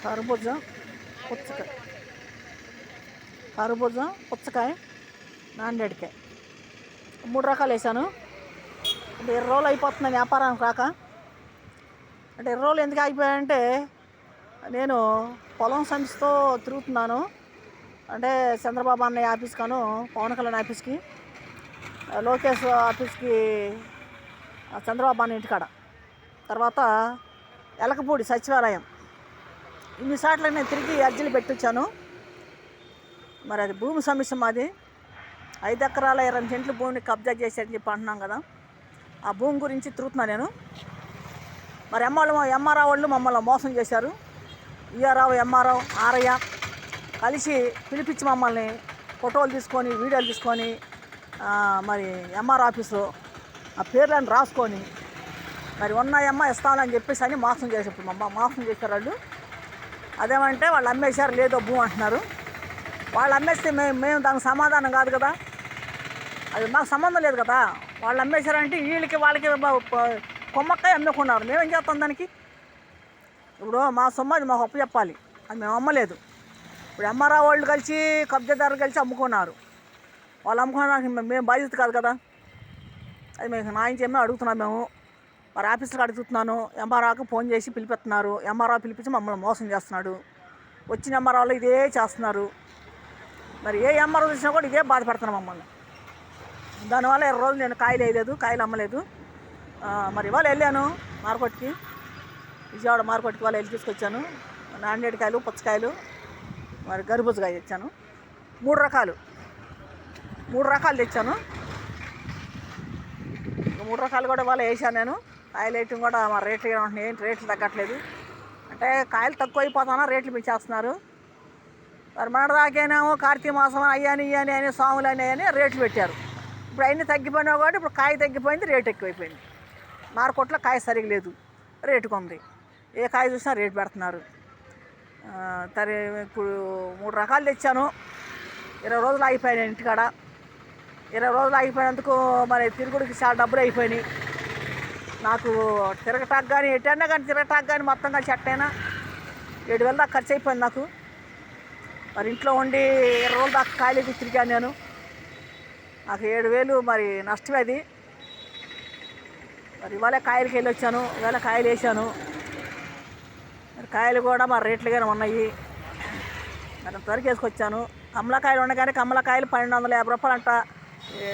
కర్బూజ, పుచ్చకాయ, కర్బూజ, పుచ్చకాయ, నాందేడికాయ 3 రకాలు వేసాను. అంటే 20 రోజులు అయిపోతుంది వ్యాపారానికి రాక. అంటే 20 రోజులు ఎందుకు ఆగిపోయాయంటే నేను పొలం సంస్థతో తిరుగుతున్నాను. అంటే చంద్రబాబు అన్నయ్య ఆఫీస్గాను, పవన్ కళ్యాణ్ ఆఫీస్కి, లోకేష్ ఆఫీస్కి, చంద్రబాబు అన్న ఇంటికాడ, తర్వాత ఎలకపూడి సచివాలయం, ఇన్నిసార్లు నేను తిరిగి అర్జీలు పెట్టొచ్చాను. మరి అది భూమి సమస్య మాది. 5 ఎకరాల 20 సెంట్లు భూమిని కబ్జా చేశారని చెప్పి అంటున్నాం కదా. ఆ భూమి గురించి తిరుగుతున్నా నేను. మరి ఎంఆర్ఓ వాళ్ళు మమ్మల్ని మోసం చేశారు. ఈఆర్ఓ, ఎంఆర్ఓ, ఆర్ఐ కలిసి పిలిపించి మమ్మల్ని ఫోటోలు తీసుకొని, వీడియోలు తీసుకొని, మరి ఎంఆర్ ఆఫీసులో ఆ పేర్లను రాసుకొని మరి ఉన్నాయమ్మా ఇస్తామని చెప్పేసి అని మోసం చేసేప్పుడు మోసం చేశారు వాళ్ళు. అదేమంటే వాళ్ళు అమ్మేశారు, లేదో భూమి అంటున్నారు. వాళ్ళు అమ్మేస్తే మేము దానికి సమాధానం కాదు కదా, అది మాకు సంబంధం లేదు కదా. వాళ్ళు అమ్మేశారంటే వీళ్ళకి వాళ్ళకి కొమ్మక్కాయ అమ్ముకున్నారు, మేమేం చేస్తాం దానికి? ఇప్పుడు మా సొమ్ము మాకు అప్పు చెప్పాలి, అది మేము అమ్మలేదు. ఇప్పుడు ఎంఆర్ఆ వాళ్ళు కలిసి కబ్జాదారులు కలిసి అమ్ముకున్నారు. వాళ్ళు అమ్ముకోవడానికి మేము బాధ్యత కాదు కదా. అది మేము న్యాయం చేయమని అడుగుతున్నాం. మేము మరి ఆఫీసులకు అడుగుతున్నాను. ఎంఆర్ఆకు ఫోన్ చేసి పిలిపిస్తున్నారు. ఎంఆర్ఆ పిలిపించి మమ్మల్ని మోసం చేస్తున్నాడు. వచ్చిన ఎంఆర్ఆలు ఇదే చేస్తున్నారు. మరి ఏ ఎంఆర్ఓ చూసినా కూడా ఇదే బాధపడుతున్నాం మమ్మల్ని. దానివల్ల 20 రోజులు నేను కాయలు వేయలేదు, కాయలు అమ్మలేదు. మరి ఇవాళ వెళ్ళాను మార్కెట్కి, విజయవాడ మార్కెట్కి ఇవాళ వెళ్ళి తీసుకొచ్చాను. నాందేడికాయలు, పుచ్చకాయలు, మరి గర్బూజకాయ తెచ్చాను. 3 రకాలు తెచ్చాను. 3 రకాలు కూడా ఇవాళ వేసాను నేను. కాయలు వేయటం కూడా మా రేట్లు ఏమంటున్నాయి, ఏంటి రేట్లు తగ్గట్లేదు. అంటే కాయలు తక్కువ అయిపోతానా రేట్లు పెంచేస్తున్నారు. మరి మనదాకేనేమో కార్తీక మాసం అయ్యాని ఇయ్యని అని స్వాములు అని రేట్లు పెట్టారు. ఇప్పుడు అవన్నీ తగ్గిపోయినా కూడా ఇప్పుడు కాయ తగ్గిపోయింది, రేటు ఎక్కువైపోయింది. మార్కెట్లో కాయ సరిగా లేదు, రేటుకు ఉంది. ఏ కాయ చూసినా రేటు పెడుతున్నారు. సరే ఇప్పుడు 3 రకాలు తెచ్చాను. 20 రోజులు ఆగిపోయాను ఇంటికాడ. 20 రోజులు ఆగిపోయినందుకు మరి తిరుగుడికి చాలా డబ్బులు అయిపోయినాయి. నాకు తిరగటానికి కానీ ఎటైనా కానీ తిరగటానికి కానీ మొత్తం కలిసి ఎట్టయినా 7,000 దాకా ఖర్చు అయిపోయింది నాకు. మరి ఇంట్లో ఉండి 20 రోజుల దాకా కాయలు తిరిగాను నేను. నాకు 7,000 మరి నష్టమే అది. మరి ఇవాళ కాయలకి వెళ్ళి వచ్చాను, ఇవాళ కాయలు వేసాను. మరి కాయలు కూడా మరి రేట్లుగానే ఉన్నాయి. మరి త్వరగా వేసుకొచ్చాను. కమలకాయలు ఉండగానే కమలకాయలు 1,250 రూపాయలు అంట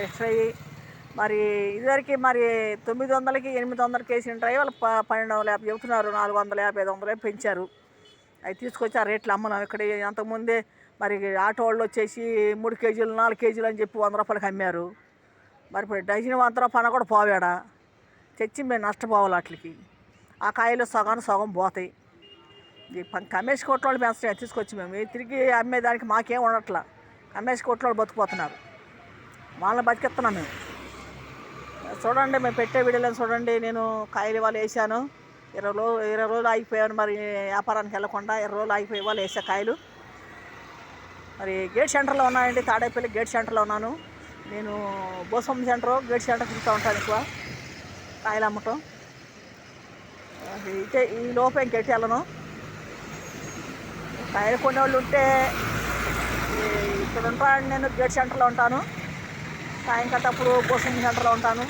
ఎక్స్ట్రా. మరి ఇదివరకు మరి 900కి 800కి వేసి ఉంటాయి, వాళ్ళు 1,250 చెబుతున్నారు. 450, 500 పెంచారు. అవి తీసుకొచ్చి ఆ రేట్లు అమ్మను. ఇక్కడ అంతకుముందే మరి ఆటో వాళ్ళు వచ్చేసి 3 కేజీలు 4 కేజీలు అని చెప్పి 100 రూపాయలకి అమ్మారు. మరి ఇప్పుడు డజన్ 100 రూపాయలు కూడా పోవాడా, తెచ్చి మేము నష్టపోవాలి వాటికి. ఆ కాయలు సగం పోతాయి. కమేష్ కొట్లోళ్ళు పెంచడం తీసుకొచ్చి మేము తిరిగి అమ్మేదానికి మాకేం ఉండట్లా. కమేష్ కొట్లోళ్ళు బతికిపోతున్నారు, వాళ్ళని బతికిస్తున్నాం మేము. చూడండి, మేము పెట్టే వీడియోలను చూడండి. నేను కాయలు వాళ్ళు వేసాను. 20 రోజులు ఆగిపోయాను మరి వ్యాపారానికి వెళ్ళకుండా. 20 రోజులు ఆగిపోయి వాళ్ళు వేసా కాయలు. మరి గేట్ సెంటర్లో ఉన్నానండి, తాడేపల్లి గేట్ సెంటర్లో ఉన్నాను నేను. బోసం సెంటర్, గేట్ సెంటర్ తిరుగుతూ ఉంటాను ఎక్కువ కాయలు అమ్మటం. అయితే ఈ లోపే ఇంకెట్టి వెళ్ళను. కాయలు కొనేవాళ్ళు ఉంటే ఇక్కడ ఉంటాను. నేను గేట్ సెంటర్లో ఉంటాను. సాయంకాలప్పుడు బోసం సెంటర్లో ఉంటాను.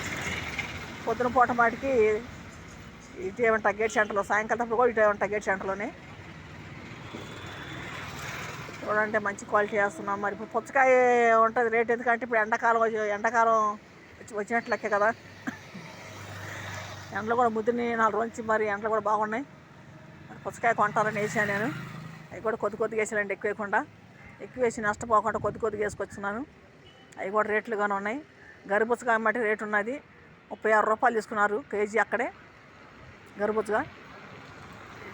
పొద్దున పూట మాటికి ఇటే ఉంటా గేట్ సెంటర్లో. సాయంకాలప్పుడు కూడా ఇటే ఉంటా గేట్ సెంటర్లోనే. చూడండి, మంచి క్వాలిటీ వేస్తున్నాం. మరి ఇప్పుడు పుచ్చకాయ ఉంటుంది రేట్, ఎందుకంటే ఇప్పుడు ఎండాకాలం వచ్చినట్లు లెక్కే కదా. ఎండలు కూడా ముద్దుని 4 రోజుల నుంచి మరి ఎండలు కూడా బాగున్నాయి. మరి పుచ్చకాయ కొంటారని వేసాను నేను. అవి కూడా కొద్దిగా వేసానండి, ఎక్కువ వేసి నష్టపోకుండా కొద్దిగా వేసుకొచ్చున్నాను. అవి కూడా రేట్లుగానే ఉన్నాయి. గరిపుచ్చకాయ బట్టి రేటు ఉన్నది. 36 రూపాయలు తీసుకున్నారు కేజీ అక్కడే గరిపుచ్చగా.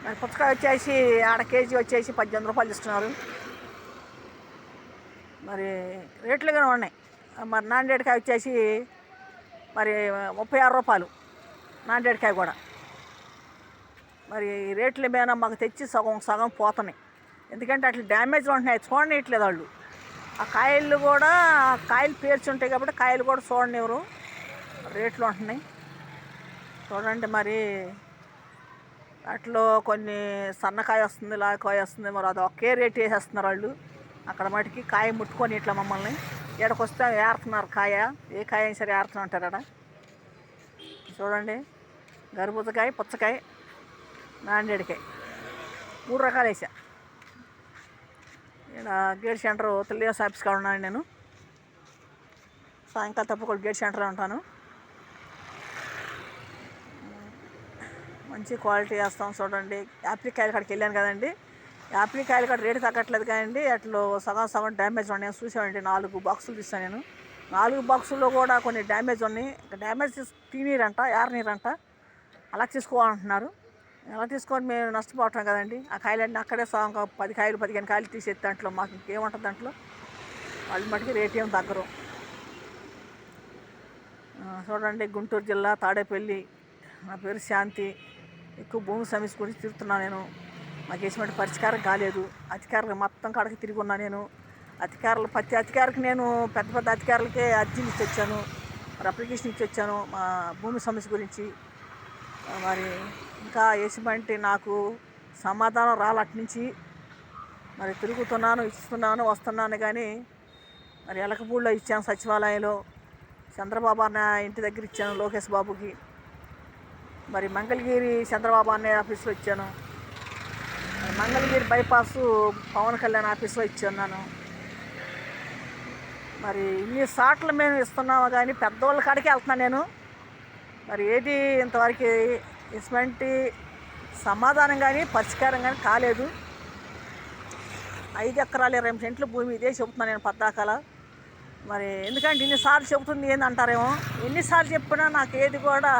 మరి పుచ్చకాయ వచ్చేసి ఆడ కేజీ వచ్చేసి 18 రూపాయలు తీసుకున్నారు. మరి రేట్లుగానే ఉన్నాయి. మరి నాందేడికాయ వచ్చేసి మరి 36 రూపాయలు నాందేడికాయ కూడా. మరి రేట్ల మీద మాకు తెచ్చి సగం పోతున్నాయి. ఎందుకంటే అట్లా డ్యామేజ్లు ఉంటున్నాయి, చూడనియట్లేదు వాళ్ళు. ఆ కాయలు కూడా కాయలు పేర్చి ఉంటాయి కాబట్టి కాయలు కూడా చూడనివ్వరు, రేట్లు ఉంటున్నాయి. చూడండి, మరి వాటిలో కొన్ని సన్నకాయ వస్తుంది, లాకాయ వస్తుంది, మరి అది ఒకే రేట్ వేసేస్తున్నారు వాళ్ళు. అక్కడ మటుకి కాయ ముట్టుకొని ఇట్లా మమ్మల్ని ఇక్కడికి వస్తే ఏరుతున్నారు కాయ, ఏ కాయ అయినా సరే ఏరుతూ ఉంటారు అక్కడ. చూడండి, గర్భూజకాయ, పుచ్చకాయ, నాండేడికాయ 3 రకాలు వేసా. ఇక్కడ గేట్ సెంటర్ తెలుగుదేశం ఆఫీస్ కాడ ఉన్నాను నేను. సాయంకాలం తప్పకుండా గేట్ సెంటర్లో ఉంటాను. మంచి క్వాలిటీ వేస్తాం. చూడండి, యాపిల్ కాయల కాడికి వెళ్ళాను కదండి, యాపిల్ కాయల కాడ రేటు తగ్గట్లేదు కానీ అట్లా సగం సగం డ్యామేజ్ ఉన్నాయి. చూసామండి, 4 బాక్సులు తీస్తాను నేను. 4 బాక్సుల్లో కూడా కొన్ని డ్యామేజ్ ఉన్నాయి. డ్యామేజ్ తినీరంట, ఏరనీరంట, అలా తీసుకోవాలంటున్నారు. అలా తీసుకొని మేము నష్టపోవటం కదండి. ఆ కాయలన్నీ అక్కడే సగం 10 కాయలు 15 కాయలు తీసేది దాంట్లో మాకు ఇంకేముంటుంది దాంట్లో. వాళ్ళు మటుకు రేట్ ఏం తగ్గరు. చూడండి, గుంటూరు జిల్లా తాడేపల్లి. నా పేరు శాంతి. ఎక్కువ భూమి సమస్య గురించి తిరుగుతున్నాను నేను. మాకు ఎటువంటి పరిష్కారం కాలేదు. అధికారులు మొత్తం కాడకి తిరిగి ఉన్నా నేను. ప్రతి అధికారికి నేను పెద్ద పెద్ద అధికారులకే అర్జీలు ఇచ్చి వచ్చాను, మరి అప్లికేషన్ ఇచ్చి వచ్చాను మా భూమి సమస్య గురించి. మరి ఇంకా ఎటువంటి నాకు సమాధానం రాలటి నుంచి మరి తిరుగుతున్నాను, ఇస్తున్నాను, వస్తున్నాను. కానీ మరి ఎలకపూడిలో ఇచ్చాను, సచివాలయంలో చంద్రబాబు అన్న ఇంటి దగ్గర ఇచ్చాను లోకేష్ బాబుకి. మరి మంగళగిరి చంద్రబాబు అన్నయ్య ఆఫీస్లో ఇచ్చాను. మంగళగిరి బైపాస్ పవన్ కళ్యాణ్ ఆఫీస్లో ఇచ్చాను. మరి ఇన్ని సార్లు మేము ఇస్తున్నాము కానీ పెద్దవాళ్ళ కాడికి వెళ్తున్నాను నేను. మరి ఏది ఇంతవరకు ఇటువంటి సమాధానం కానీ పరిష్కారం కానీ కాలేదు. 5 ఎకరాలు 20 సెంట్లు భూమి ఇదే చెబుతున్నాను నేను పద్దాకాల. మరి ఎందుకంటే ఇన్నిసార్లు చెబుతుంది ఏందంటారేమో, ఎన్నిసార్లు చెప్పినా నాకు ఏది కూడా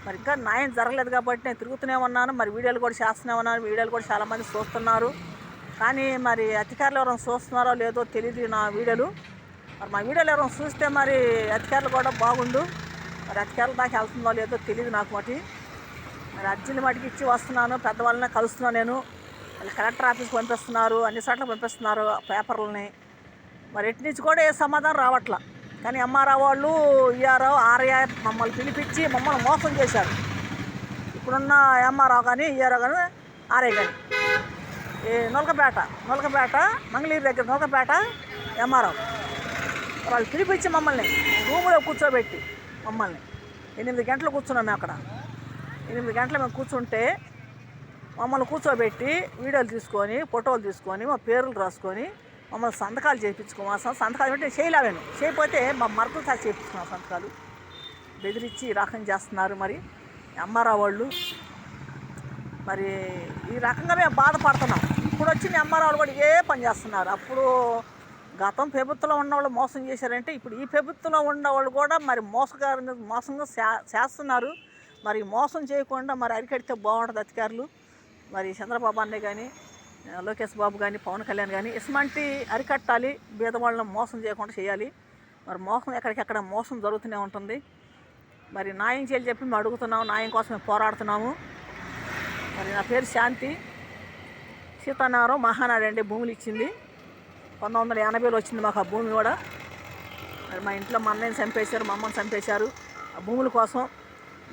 మరి ఇంకా న్యాయం జరగలేదు కాబట్టి నేను తిరుగుతూనే ఉన్నాను. మరి వీడియోలు కూడా చేస్తూనే ఉన్నాను. వీడియోలు కూడా చాలామంది చూస్తున్నారు. కానీ మరి అధికారులు ఎవరైనా చూస్తున్నారో లేదో తెలియదు నా వీడియోలు. మరి మా వీడియోలు ఎవరైనా చూస్తే మరి అధికారులు కూడా బాగుండు. మరి అధికారుల దాకా వెళ్తుందో లేదో తెలియదు నాకు. మరి అర్జీలు మటుకు ఇచ్చి వస్తున్నాను, పెద్దవాళ్ళనే కలుస్తున్నాను నేను. వాళ్ళు కలెక్టర్ ఆఫీస్కి పంపిస్తున్నారు, అన్ని చోట్ల పంపిస్తున్నారు పేపర్లని. మరి ఎటు నుంచి కూడా ఏ సమాధానం రావట్లా. కానీ ఎంఆర్ఓ వాళ్ళు, ఈఆర్ఓ, ఆర్ఐ మమ్మల్ని పిలిపించి మమ్మల్ని మోసం చేశారు. ఇప్పుడున్న ఎంఆర్ఓ కానీ, ఈఆర్ఓ కానీ, ఆర్ఐ కానీ. ఈ నొలకపేట మంగళగిరి దగ్గర నొలకపేట ఎంఆర్ఓ వాళ్ళు పిలిపించి మమ్మల్ని రూములో కూర్చోబెట్టి మమ్మల్ని 8 గంటలు కూర్చున్నాం మేము అక్కడ. 8 గంటలు మేము కూర్చుంటే మమ్మల్ని కూర్చోబెట్టి వీడియోలు తీసుకొని, ఫోటోలు తీసుకొని, మా పేర్లు రాసుకొని మమ్మల్ని సంతకాలు చేయించుకోవాలి. సంతకాలు అంటే చేయలేను, చేయకపోతే మా మరకలు సార్ చేయించుకున్నాం సంతకాలు. బెదిరించి ఈ రకం చేస్తున్నారు మరి ఎంఆర్ఓ వాళ్ళు. మరి ఈ రకంగా మేము బాధపడుతున్నాం. ఇప్పుడు వచ్చిన ఎంఆర్ఓ వాళ్ళు కూడా ఏ పని చేస్తున్నారు. అప్పుడు గతం ప్రభుత్వంలో ఉన్నవాళ్ళు మోసం చేశారంటే ఇప్పుడు ఈ ప్రభుత్వంలో ఉన్నవాళ్ళు కూడా మరి మోసంగా చేస్తున్నారు. మరి మోసం చేయకుండా మరి అరికడితే బాగుంటుంది అధికారులు. మరి చంద్రబాబు అన్నయ్య కానీ, లోకేష్ బాబు కానీ, పవన్ కళ్యాణ్ కానీ ఇసుమంటి అరికట్టాలి. బీదవాళ్ళని మోసం చేయకుండా చేయాలి. మరి మోసం ఎక్కడికెక్కడ మోసం జరుగుతూనే ఉంటుంది. మరి న్యాయం చేయాలి చెప్పి మేము అడుగుతున్నాము, న్యాయం కోసం మేము పోరాడుతున్నాము. మరి నా పేరు శాంతి. సీతానగరం మహానాడు అండి భూములు ఇచ్చింది. 1980లో వచ్చింది మాకు ఆ భూమి కూడా. మరి మా ఇంట్లో మా అన్నయ్యని చంపేశారు, మా అమ్మని చంపేశారు ఆ భూముల కోసం.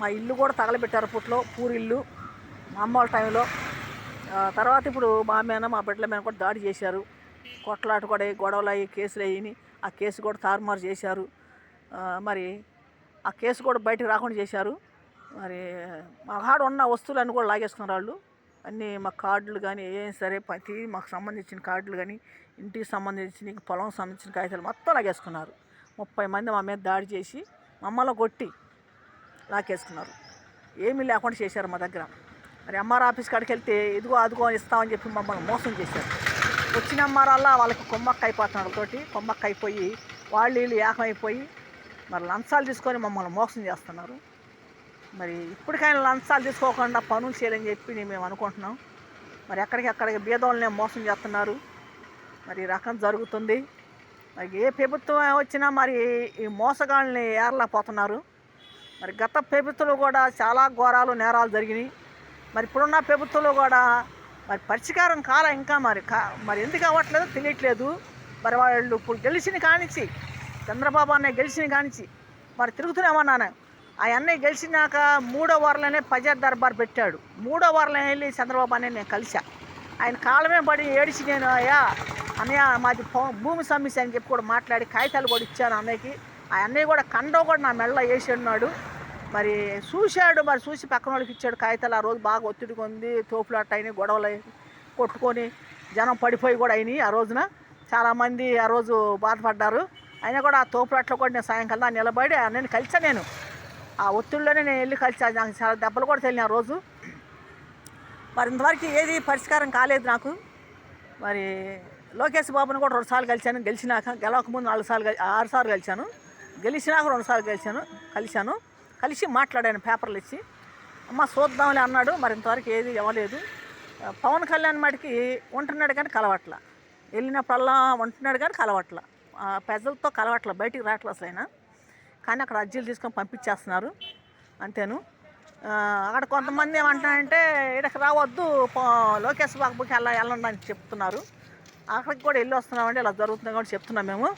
మా ఇల్లు కూడా తగలబెట్టారు అప్పట్లో, పూరిల్లు మా అమ్మ వాళ్ళ టైంలో. తర్వాత ఇప్పుడు మా మీద మా బిడ్డల మీద కూడా దాడి చేశారు. కొట్లాట కూడా గొడవలు అయ్యి కేసులు అయ్యి ఆ కేసు కూడా తారుమారు చేశారు. మరి ఆ కేసు కూడా బయటకు రాకుండా చేశారు. మరి మా కాడ ఉన్న వస్తువులన్నీ కూడా లాగేసుకున్నారు వాళ్ళు. అన్నీ మా కార్డులు కానీ ఏం సరే ప్రతి మాకు సంబంధించిన కార్డులు కానీ, ఇంటికి సంబంధించిన, పొలం సంబంధించిన కాగితాలు మొత్తం లాగేసుకున్నారు. 30 మంది మా మీద దాడి చేసి మమ్మల్ని కొట్టి లాగేసుకున్నారు. ఏమీ లేకుండా చేశారు మా దగ్గర. మరి ఎంఆర్ ఆఫీస్ కాడికి వెళ్తే ఇదిగో అదిగో ఇస్తామని చెప్పి మమ్మల్ని మోసం చేశారు. వచ్చిన ఎంఆర్ఆల్లా వాళ్ళకి కొమ్మక్క అయిపోతున్నారు. తోటి కొమ్మక్క అయిపోయి వాళ్ళు వీళ్ళు ఏకమైపోయి మరి లంచాలు తీసుకొని మమ్మల్ని మోసం చేస్తున్నారు. మరి ఇప్పటికైనా లంచాలు తీసుకోకుండా పనులు చేయాలని చెప్పి మేము అనుకుంటున్నాం. మరి ఎక్కడికి బీదోళ్ళనే మోసం చేస్తున్నారు. మరి ఈ రకం జరుగుతుంది. మరి ఏ ప్రభుత్వం వచ్చినా మరి ఈ మోసగాళ్ళని ఏరలేకపోతున్నారు. మరి గత ప్రభుత్వంలో కూడా చాలా ఘోరాలు నేరాలు జరిగినాయి. మరి ఇప్పుడున్న ప్రభుత్వంలో కూడా మరి పరిష్కారం కాల ఇంకా మరి ఎందుకు అవ్వట్లేదో తెలియట్లేదు. మరి వాళ్ళు ఇప్పుడు గెలిచిన కానించి, చంద్రబాబు అన్నయ్య గెలిచిన కానించి మరి తిరుగుతున్నామన్నాను. ఆ అన్నయ్య గెలిచినాక 3వ వారంలోనే ప్రజా దర్బార్ పెట్టాడు. 3వ వారంలో వెళ్ళి చంద్రబాబు అన్నయ్య నేను కలిసా. ఆయన కాలమే పడి ఏడిచి నేను అయ్యా అన్నయ్య మాది భూమి సమస్య అని చెప్పి కూడా మాట్లాడి కాగితాలు కూడా ఇచ్చాను అన్నయ్యకి. ఆ అన్నయ్య కూడా కండవ కూడా నా మెడలో వేసి ఉన్నాడు. మరి చూశాడు, మరి చూసి పక్కన వాళ్ళకి ఇచ్చాడు కాగితాలు. ఆ రోజు బాగా ఒత్తిడిగా ఉంది, తోపులాట అయినాయి, గొడవలు కొట్టుకొని జనం పడిపోయి కూడా అయినాయి. ఆ రోజున చాలామంది ఆ రోజు బాధపడ్డారు. అయినా కూడా ఆ తోపులాట్లో కూడా నేను సాయంకాలం నిలబడి నేను కలిసా. నేను ఆ ఒత్తిడిలోనే నేను వెళ్ళి కలిసా. నాకు చాలా దెబ్బలు కూడా తెలియని ఆ రోజు. మరి ఇంతవరకు ఏది పరిష్కారం కాలేదు నాకు. మరి లోకేష్ బాబుని కూడా 2 సార్లు కలిశాను. గెలిచినాక, గెలవకముందు 6 సార్లు కలిశాను. గెలిచినాక 2 సార్లు కలిశాను. కలిసి మాట్లాడాను పేపర్లు ఇచ్చి. అమ్మ చూద్దాంలే అన్నాడు. మరి ఇంతవరకు ఏది ఇవ్వలేదు. పవన్ కళ్యాణ్ మటుకి ఉంటున్నాడు కానీ కలవట్ల. వెళ్ళినప్పుడల్లా ఉంటున్నాడు కానీ కలవట్ల. ప్రజలతో కలవట్ల, బయటికి రావట్ల అసలు అయినా. కానీ అక్కడ అర్జీలు తీసుకొని పంపించేస్తున్నారు అంతేను. అక్కడ కొంతమంది ఏమంటారంటే ఇక్కడికి రావద్దు, లోకేష్ బాబుకి వెళ్ళండి అని చెప్తున్నారు. అక్కడికి కూడా వెళ్ళి వస్తున్నామండి, ఇలా జరుగుతుంది కూడా చెప్తున్నాం మేము.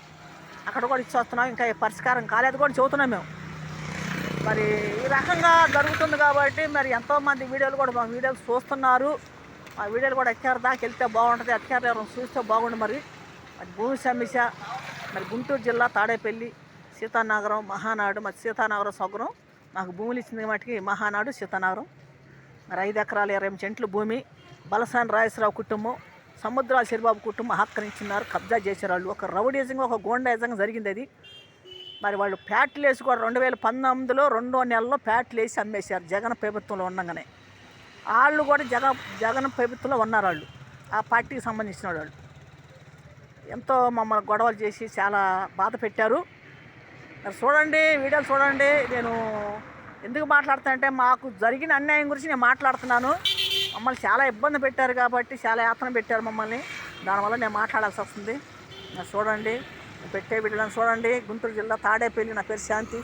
అక్కడ కూడా ఇచ్చి వస్తున్నాం, ఇంకా పరిష్కారం కాలేదు కూడా చెబుతున్నాం మేము. మరి ఈ రకంగా జరుగుతుంది కాబట్టి మరి ఎంతోమంది వీడియోలు చూస్తున్నారు. ఆ వీడియోలు కూడా అధికారి దాకా వెళ్తే బాగుంటుంది, అధికారులు ఎవరైనా చూస్తే బాగుండు. మరి భూమి సమస్య మరి గుంటూరు జిల్లా తాడేపల్లి, సీతానగరం, మహానాడు. మరి సీతానగరం సొగరం నాకు భూములు ఇచ్చింది మటుకి మహానాడు, సీతానగరం. మరి 5 ఎకరాలు 20 సెంట్లు భూమి బలసాని రాజేశ్వరరావు కుటుంబం, సముద్రాల చిరుబాబు కుటుంబం ఆక్రమించినారు, కబ్జా చేశారు వాళ్ళు. ఒక రౌడీజంగా, ఒక గోండాయిజంగా జరిగింది అది. మరి వాళ్ళు ప్యాట్లు వేసి కూడా 2019లో 2వ నెలలో ప్యాట్లు వేసి అమ్మేశారు జగన్ ప్రభుత్వంలో ఉండగానే. వాళ్ళు కూడా జగన్ ప్రభుత్వంలో ఉన్నారు వాళ్ళు, ఆ పార్టీకి సంబంధించిన వాళ్ళు. ఎంతో మమ్మల్ని గొడవలు చేసి చాలా బాధ పెట్టారు. మరి చూడండి, వీడియోలు చూడండి. నేను ఎందుకు మాట్లాడుతానంటే మాకు జరిగిన అన్యాయం గురించి నేను మాట్లాడుతున్నాను. మమ్మల్ని చాలా ఇబ్బంది పెట్టారు కాబట్టి, చాలా యాతన పెట్టారు మమ్మల్ని. దానివల్ల నేను మాట్లాడాల్సి వస్తుంది. చూడండి, పెట్టే వీడియోలను చూడండి. గుంటూరు జిల్లా తాడేపల్లి, నా పేరు శాంతి.